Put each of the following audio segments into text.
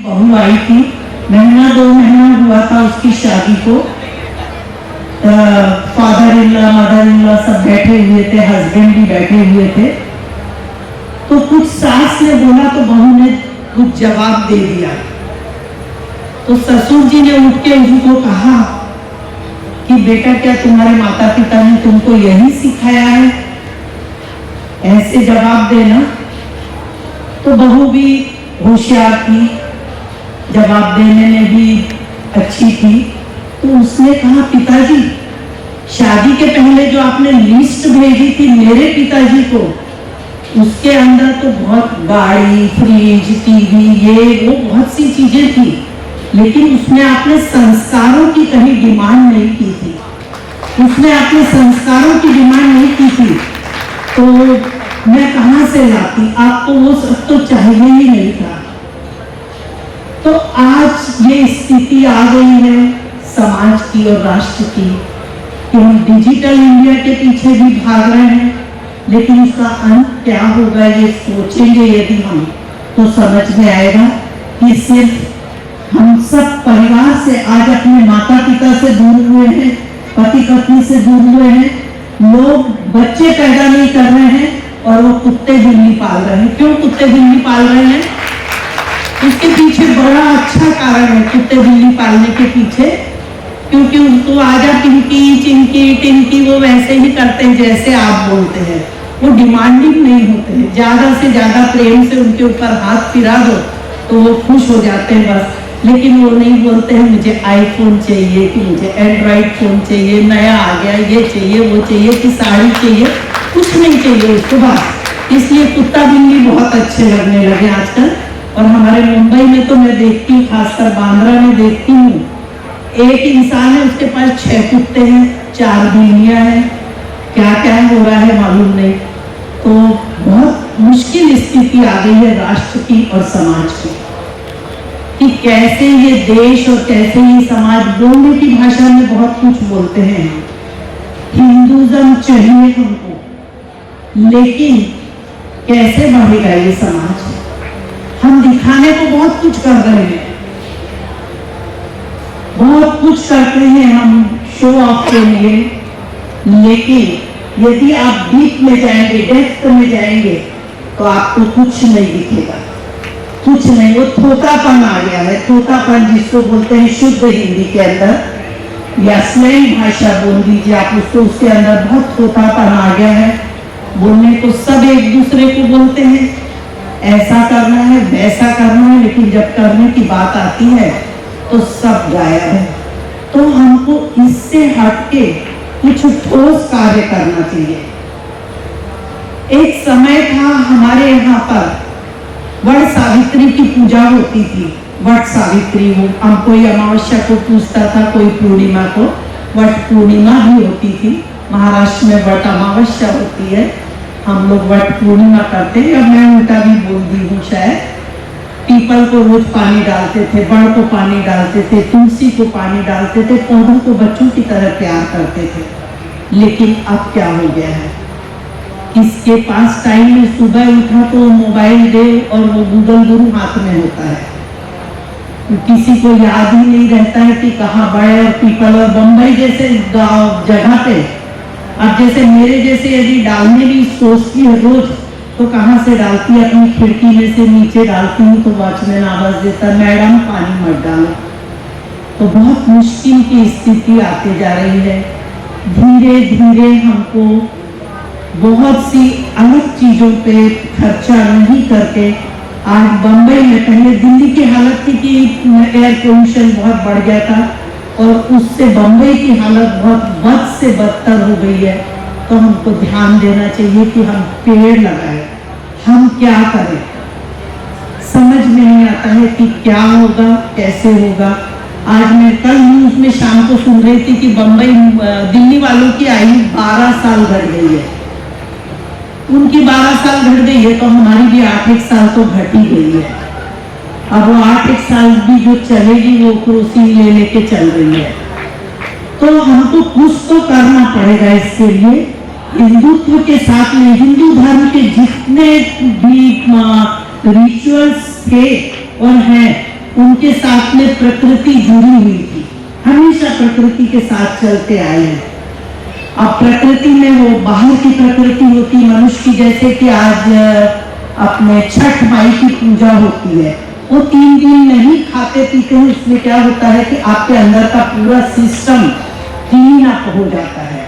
बहू आई थी, महीना 2 महीना हुआ था उसकी शादी को। Father in law, mother in law सब बैठे हुए थे, हस्बैंड भी बैठे हुए थे। तो कुछ सास ने बोला तो बहू ने कुछ जवाब दे दिया। तो ससुर जी ने उठ के उनको कहा कि बेटा, क्या तुम्हारे माता पिता ने तुमको यही सिखाया है, ऐसे जवाब देना? तो बहू भी होशियार थी, जवाब देने में भी अच्छी थी। तो उसने कहा, पिताजी, शादी के पहले जो आपने लिस्ट भेजी थी मेरे पिताजी को, उसके अंदर तो बहुत गाड़ी, फ्रिज, टीवी, ये वो बहुत सी चीजें थी, लेकिन उसमें आपने संस्कारों की कहीं डिमांड नहीं की थी। उसने अपने संस्कारों की डिमांड नहीं की थी। तो मैं कहां से लाती? आपको वो सब तो चाहिए ही नहीं था। तो आज ये स्थिति आ गई है समाज की और राष्ट्र की कि हम डिजिटल इंडिया के पीछे भी भाग रहे हैं, लेकिन इसका अंत क्या होगा ये सोचेंगे यदि हम, तो समझ में आएगा कि सिर्फ हम सब परिवार से आज अपने माता पिता से दूर हुए हैं, पति पत्नी से दूर हुए हैं, लोग बच्चे पैदा नहीं कर रहे हैं और वो कुत्ते बिल्ली पाल रहे हैं। क्यों कुत्ते बिल्ली पाल रहे हैं? इसके पीछे बड़ा अच्छा कारण है कुत्ते बिल्ली पालने के पीछे, क्योंकि उनको आजा पिंकी चिंकी टिंकी वो वैसे ही करते हैं जैसे आप बोलते हैं। वो डिमांडिंग नहीं होते हैं, ज्यादा से ज्यादा प्रेम से उनके ऊपर हाथ फिरा दो तो वो खुश हो जाते हैं बस। लेकिन वो नहीं बोलते हैं मुझे आईफोन चाहिए, कि मुझे एंड्रॉइड फोन चाहिए, नया आ गया, ये चाहिए, वो चाहिए, कि साड़ी चाहिए, कुछ नहीं चाहिए उसको बस। इसलिए कुत्ता बिल्ली बहुत अच्छे लगने लगे आजकल। और हमारे मुंबई में तो मैं देखती हूँ, खासकर बांद्रा में देखती हूँ, एक इंसान है उसके पास 6 कुत्ते हैं, 4 बिल्लियां हैं। क्या क्या हो रहा है मालूम नहीं। तो बहुत मुश्किल स्थिति आ गई है राष्ट्र की और समाज की, कि कैसे ये देश और कैसे ये समाज, बोलने की भाषा में बहुत कुछ बोलते हैं, हिंदुइज्म चाहिए हमको, लेकिन कैसे बढ़ेगा ये समाज? हम दिखाने को बहुत कुछ कर रहे हैं, बहुत कुछ करते हैं हम शो ऑफ के लिए, लेकिन यदि आप डीप में जाएंगे, डेप्थ में जाएंगे, तो आपको कुछ नहीं दिखेगा, कुछ नहीं। वो थोतापन आ गया है, थोतापन जिसको बोलते हैं शुद्ध हिंदी के अंदर या स्लैंग भाषा बोल दीजिए आप उसको, उसके अंदर बहुत थोतापन आ गया है। बोलने को सब एक दूसरे को बोलते हैं, ऐसा करना है वैसा करना है, लेकिन जब करने की बात आती है तो सब गायब है। तो हमको इससे हटके कुछ ठोस कार्य करना चाहिए। एक समय था हमारे यहाँ पर वट सावित्री की पूजा होती थी। वट सावित्री, वो हम कोई अमावस्या को पूजता था, कोई पूर्णिमा को। वट पूर्णिमा भी होती थी, महाराष्ट्र में वट अमावस्या होती है, हम लोग वट पूर्णिमा करते हैं। अब मैं उल्टा भी बोल दी हूँ शायद। पीपल को रोज पानी डालते थे, बड़ को पानी डालते थे, तुलसी को पानी डालते थे, पौधों को बच्चों की तरह प्यार करते थे। लेकिन अब क्या हो गया है, किसके पास टाइम में सुबह उठा तो मोबाइल दे और वो गूगल गुरु हाथ में होता है। किसी को याद ही नहीं रहता है कि कहाँ बड़े और पीपल। और बम्बई जैसे गाँव जगह पे अब जैसे मेरे जैसे यदि डालने भी सोचती है रोज, तो कहाँ से डालती है? अपनी खिड़की में से नीचे डालती हूँ तो वॉचमैन आवाज देता, मैडम पानी मत डालो। तो बहुत मुश्किल की स्थिति आती जा रही है। धीरे धीरे हमको बहुत सी अलग चीजों पे खर्चा नहीं करके, आज बम्बई में, पहले दिल्ली की हालत थी कि एयर पोल्यूशन बहुत बढ़ गया था और उससे बम्बई की हालत बहुत बद से बदतर हो गई है। तो हमको ध्यान देना चाहिए कि हम पेड़ लगाएं। हम क्या करें समझ में नहीं आता है कि क्या होगा, कैसे होगा। आज मैं कल न्यूज में शाम को सुन रही थी कि बम्बई, दिल्ली वालों की आयु 12 साल घट गई है। उनकी 12 साल घट गई है तो हमारी भी 8-1 साल तो घट ही गई है। अब वो 8-1 साल भी जो चलेगी वो क्रोसिंग ले लेके चल रही है। तो हमको कुछ तो करना पड़ेगा इसके लिए। हिंदुत्व के साथ में हिंदू धर्म के जितने भी रिचुअल्स थे और हैं उनके साथ में प्रकृति जुड़ी हुई थी, हमेशा प्रकृति के साथ चलते आए हैं। अब प्रकृति में वो बाहर की प्रकृति होती मनुष्य की, जैसे कि आज अपने छठ माई की पूजा होती है, वो 3 दिन नहीं खाते पीते हैं, उसमें क्या होता है कि आपके अंदर का पूरा सिस्टम क्लीन अप हो जाता है।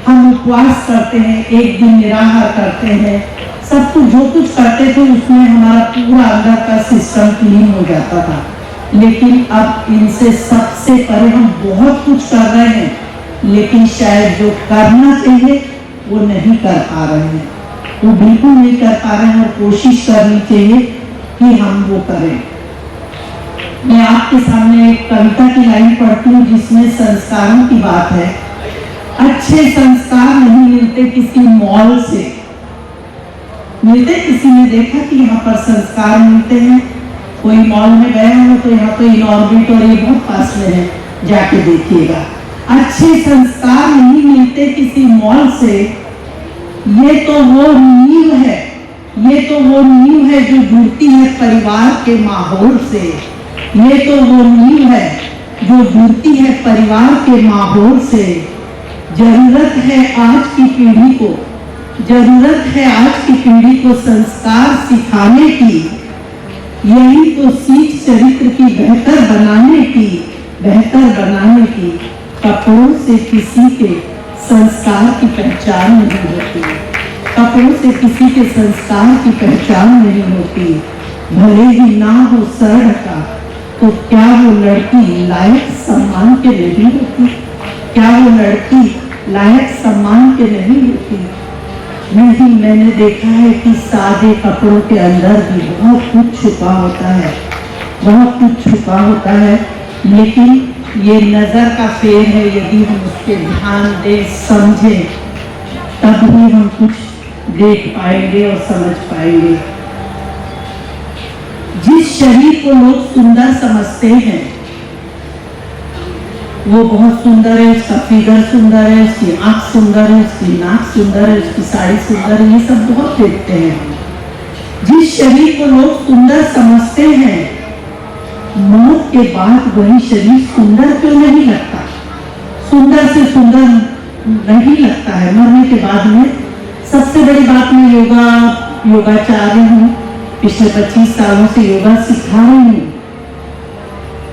हम उपवास करते हैं, 1 दिन निराहार करते हैं, सब कुछ जो कुछ करते थे उसमें हमारा पूरा अंदर का सिस्टम क्लीन हो जाता था। लेकिन अब इनसे सबसे परे हम बहुत कुछ कर रहे हैं, लेकिन शायद जो करना चाहिए वो नहीं कर पा रहे हैं, वो बिल्कुल नहीं कर पा रहे हैं, और कोशिश करनी चाहिए कि हम वो करें। मैं आपके सामने एक कविता की लाइन पढ़ती हूँ जिसमें संस्कारों की बात है। अच्छे संस्कार नहीं मिलते किसी मॉल से, मिलते किसी ने देखा कि यहाँ पर संस्कार मिलते हैं, कोई मॉल में गए हो तो यहाँ तो इनऑर्बिट और ये बहुत पास में है, जाके देखिएगा। अच्छे संस्कार नहीं मिलते किसी मॉल से, ये तो वो नींव है, ये तो वो नींव है जो जुड़ती है परिवार के माहौल से, ये तो वो नींव है जो जुड़ती है परिवार के माहौल से। जरूरत है आज की पीढ़ी को, जरूरत है आज की पीढ़ी को संस्कार सिखाने की, यही तो सीख चरित्र की बेहतर बनाने की, बेहतर बनाने की। कपड़ों से किसी के संस्कार की पहचान नहीं होती, कपड़ों से किसी के संस्कार की पहचान नहीं होती। भले ही ना हो सर ढका तो क्या वो लड़की लायक सम्मान के नहीं होती, क्या वो लड़की लायक सम्मान के नहीं होती। नहीं, मैंने देखा है कि सादे कपड़ों के अंदर भी बहुत कुछ छुपा होता है, बहुत कुछ छुपा होता है। लेकिन ये नजर का फेर है, यदि हम उस पर ध्यान दें, समझें, तब ही हम कुछ देख पाएंगे और समझ पाएंगे। जिस शरीर को लोग सुंदर समझते हैं वो बहुत सुंदर है, उसका फिगर सुंदर है, उसकी आंख सुंदर है, उसकी नाक सुंदर है, उसकी साड़ी सुंदर है, ये सब बहुत देखते हैं। जिस शरीर को लोग सुंदर समझते हैं, मौत के बाद वही शरीर सुंदर क्यों नहीं लगता, सुंदर से सुंदर नहीं लगता है मरने के बाद में। सबसे बड़ी बात, मैं योगाचार्य हूँ, पिछले 25 सालों से योगा सिखा रही हूँ,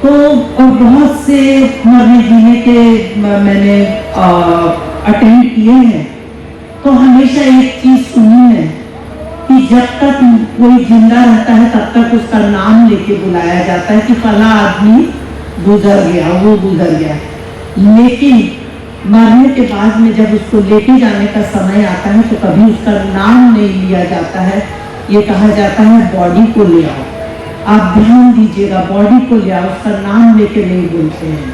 तो और बहुत से मरने जीने के मैंने अटेंड किए हैं, तो हमेशा एक चीज सुनी है कि जब तक कोई जिंदा रहता है तब तक उसका नाम लेके बुलाया जाता है कि फला आदमी गुजर गया, वो गुजर गया। लेकिन मरने के बाद में जब उसको लेके जाने का समय आता है तो कभी उसका नाम नहीं लिया जाता है, ये कहा जाता है बॉडी को ले आओ। आप ध्यान दीजिएगा, बॉडी को ले आओ, उसका नाम लेके नहीं बोलते हैं।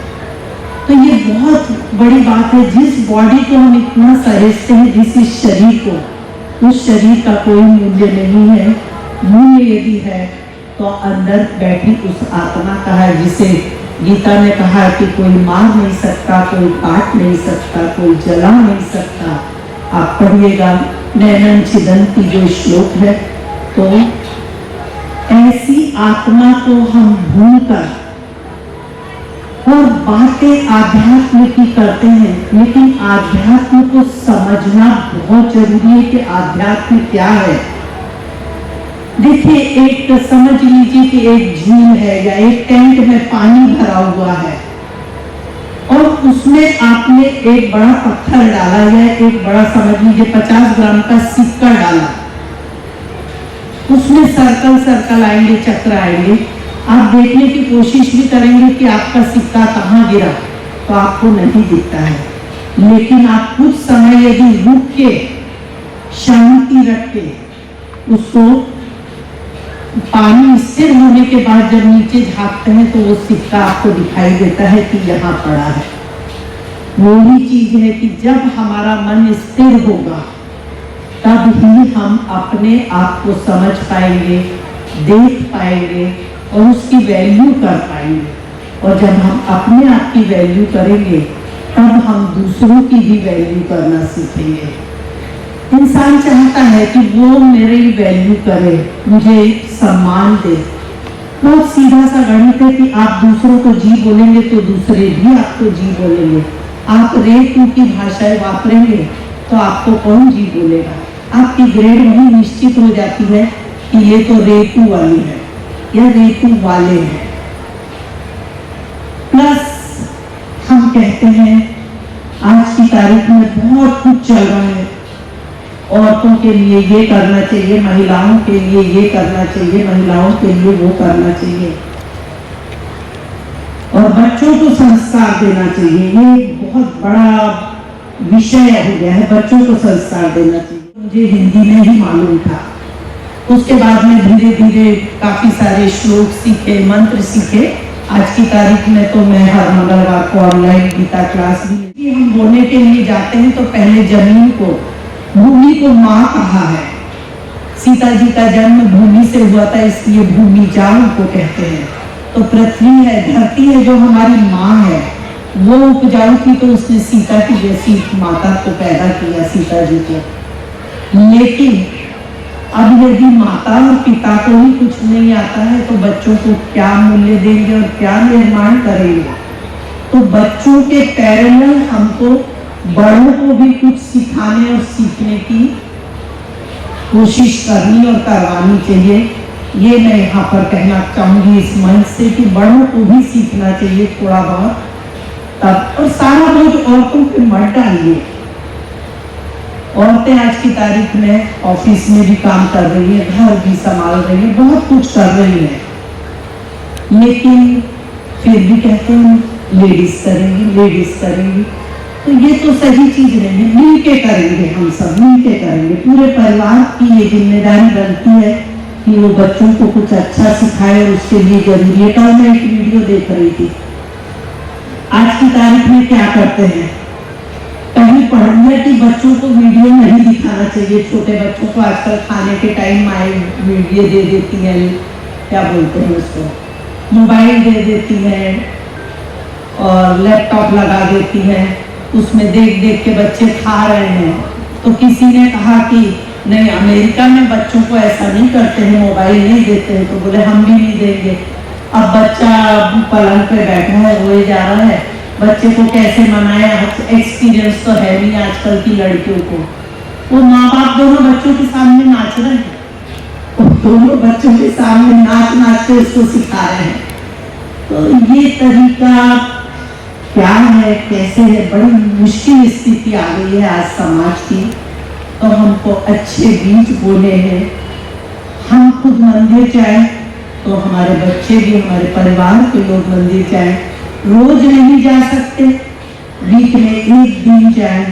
तो ये बहुत बड़ी बात है, जिस बॉडी को हम इतना सहेजते हैं, जिस इस शरीर को, उस शरीर का कोई मूल्य नहीं है। मूल्य यदि है तो अंदर बैठी उस आत्मा का है, जिसे गीता ने कहा है कि कोई मार नहीं सकता, कोई काट नहीं सकता, कोई जला नहीं सकता। आप पढ़िएगा नैनन छिदंती जो श्लोक है, तो ऐसी आत्मा को हम भूलकर और बातें आध्यात्म की करते हैं, लेकिन आध्यात्म को समझना बहुत जरूरी है कि आध्यात्म क्या है। देखिए, एक समझ लीजिए कि एक झील है या एक टैंक में पानी भरा हुआ है और उसमें आपने एक बड़ा पत्थर डाला या एक बड़ा, समझ लीजिए 50 ग्राम का सिक्का डाला, उसमें सर्कल सर्कल आएंगे, चक्र आएंगे। आप देखने की कोशिश भी करेंगे कि आपका सिक्का कहाँ गिरा, तो आपको नहीं दिखता है। लेकिन आप कुछ समय यदि रुक के शांति रख के उसको पानी स्थिर होने के बाद जब नीचे झांकते हैं तो वो सिक्का आपको दिखाई देता है कि यहाँ पड़ा है। वही चीज है कि जब हमारा मन स्थिर होगा तब ही हम अपने आप को समझ पाएंगे, देख पाएंगे और उसकी वैल्यू कर पाएंगे। और जब हम अपने आप की वैल्यू करेंगे तब हम दूसरों की भी वैल्यू करना सीखेंगे। इंसान चाहता है कि वो मेरी वैल्यू करे, मुझे सम्मान दे, बहुत सीधा सा गणित है कि आप दूसरों को जी बोलेंगे तो दूसरे भी आपको जी बोलेंगे। आप रे टू की भाषाएं वापरेंगे तो आपको कौन जी बोलेगा। आपकी ग्रेड वही निश्चित हो जाती है कि ये तो रे टू वाली है या रे टू वाले हैं। प्लस हम कहते हैं आज की तारीख में बहुत कुछ चल रहा है, औरतों के लिए ये करना चाहिए, महिलाओं के लिए ये करना चाहिए, महिलाओं के लिए वो करना चाहिए, और बच्चों को संस्कार देना चाहिए। ये बहुत बड़ा विषय हो गया है, बच्चों को संस्कार देना चाहिए। मुझे हिंदी में ही मालूम था, उसके बाद में धीरे धीरे काफी सारे श्लोक सीखे, मंत्र सीखे। आज की तारीख में तो मैं हर मंगलवार को ऑनलाइन गीता क्लास भी हम बोलने के लिए जाते हैं तो पहले जमीन को, भूमि को माँ कहा है। सीता जी का जन्म भूमि से हुआ था, इसलिए भूमि जान को कहते हैं। तो पृथ्वी है, धरती है जो हमारी माँ है, वो उपजाऊ थी तो उसने सीता की जैसी माता को पैदा किया, सीता जी को। लेकिन अब यदि माता और पिता को ही कुछ नहीं आता है तो बच्चों को क्या मूल्य देंगे और क्या निर्माण करेंगे। तो बच्चों के पैरेलल हमको बड़ों को भी कुछ सिखाने और सीखने की कोशिश करनी और करवानी चाहिए। ये मैं यहाँ पर कहना चाहूंगी इस मंच से कि बड़ों को भी सीखना चाहिए थोड़ा बहुत तब, और सारा बोझ औरतों पे मत डालिए। औरतें आज की तारीख में ऑफिस में भी काम कर रही है, घर भी संभाल रही है, बहुत कुछ कर रही है, लेकिन फिर भी कहते हैं लेडीज करेंगी, लेडीज करेंगी। तो ये तो सही चीज नहीं है। मिल के करेंगे, हम सब मिल के करेंगे। पूरे परिवार की ये जिम्मेदारी बनती है कि वो बच्चों को कुछ अच्छा सिखाए और उसके लिए जरूरी है। कल मैं एक वीडियो देख रही थी, आज की तारीख में क्या करते हैं, कहीं पढ़ लिया कि बच्चों को वीडियो नहीं दिखाना चाहिए। छोटे बच्चों को आजकल खाने के टाइम माई वीडियो दे देती है, क्या बोलते हैं उसको, मोबाइल दे देती है और लैपटॉप लगा देती है, उसमें देख देख के बच्चे खा रहे हैं। तो किसी ने कहा कि नहीं, अमेरिका में बच्चों को ऐसा नहीं करते हैं, मोबाइल नहीं देते हैं। तो बोले हम भी नहीं देंगे। अब बच्चा पलंग पे बैठा है, रोए जा रहा है, बच्चे को कैसे मनाया। एक्सपीरियंस तो है नहीं आजकल की लड़कियों को। वो माँ बाप दोनों बच्चों के सामने नाच रहे हैं, दोनों बच्चों के सामने नाच नाच के उसको सिखा रहे हैं। तो ये तरीका क्या है, कैसे है, बड़ी मुश्किल स्थिति आ गई है आज समाज की। तो हमको अच्छे बीज बोले हैं। हम खुद मंदिर जाए तो हमारे बच्चे भी, हमारे परिवार के लोग मंदिर जाए। रोज नहीं जा सकते, वीक में एक दिन जाए,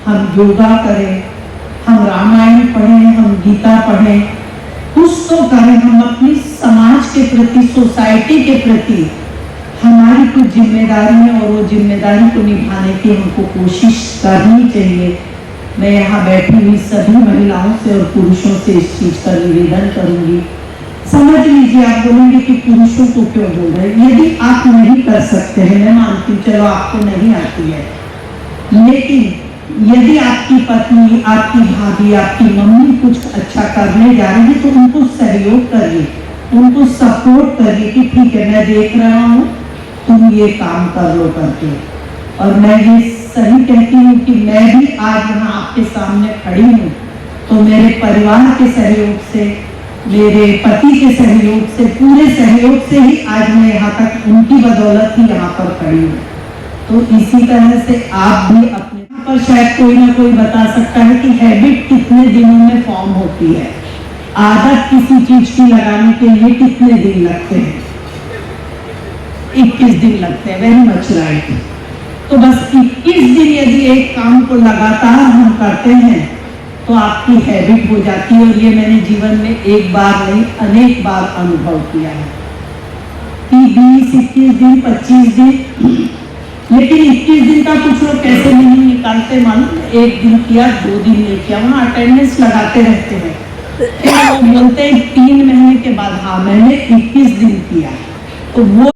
हम योगा करें, हम रामायण पढ़ें, हम गीता पढ़ें, कुछ तो करें। हम अपनी समाज के प्रति, सोसाइटी के प्रति हमारी कुछ जिम्मेदारी है और वो जिम्मेदारी को निभाने की हमको कोशिश करनी चाहिए। मैं यहाँ बैठी हुई सभी महिलाओं से और पुरुषों से इस चीज का निवेदन करूंगी। समझ लीजिए, आप बोलेंगे कि पुरुषों को क्यों बोल रहे हैं। यदि आप नहीं कर सकते हैं, मैं मानती हूँ, चलो आपको नहीं आती है, लेकिन यदि आपकी पत्नी, आपकी भाभी, आपकी मम्मी कुछ अच्छा करने जा रही है तो उनको सहयोग करिए, उनको सपोर्ट करिए कि ठीक है, मैं देख रहा हूँ, तुम ये काम कर लो करके। और मैं ये सही कहती हूँ कि मैं भी आज यहाँ आपके सामने खड़ी हूँ तो मेरे परिवार के सहयोग से, मेरे पति के सहयोग से, पूरे सहयोग से ही आज मैं यहाँ तक, उनकी बदौलत ही यहाँ पर खड़ी हूँ। तो इसी तरह से आप भी अपने पर शायद कोई ना कोई बता सकता है कि हैबिट कितने दिनों में फॉर्म होती है, आदत किसी चीज की लगाने के लिए कितने दिन लगते हैं। 21 दिन लगते हैं, वेरी मच राइट। तो बस 21 दिन यदि एक काम को लगातार हम करते हैं तो आपकी हैबिट हो जाती है। और ये मैंने जीवन में एक बार नहीं, अनेक बार अनुभव किया है कि 20, 21 दिन, 25 दिन, लेकिन 21 दिन का कुछ लोग कैसे नहीं निकालते मालूम। एक दिन किया, 2 दिन नहीं किया, वहाँ अटेंडेंस लगाते रहते हैं। फिर वो बोलते हैं 3 महीने के बाद, हाँ मैंने 21 दिन किया। तो वो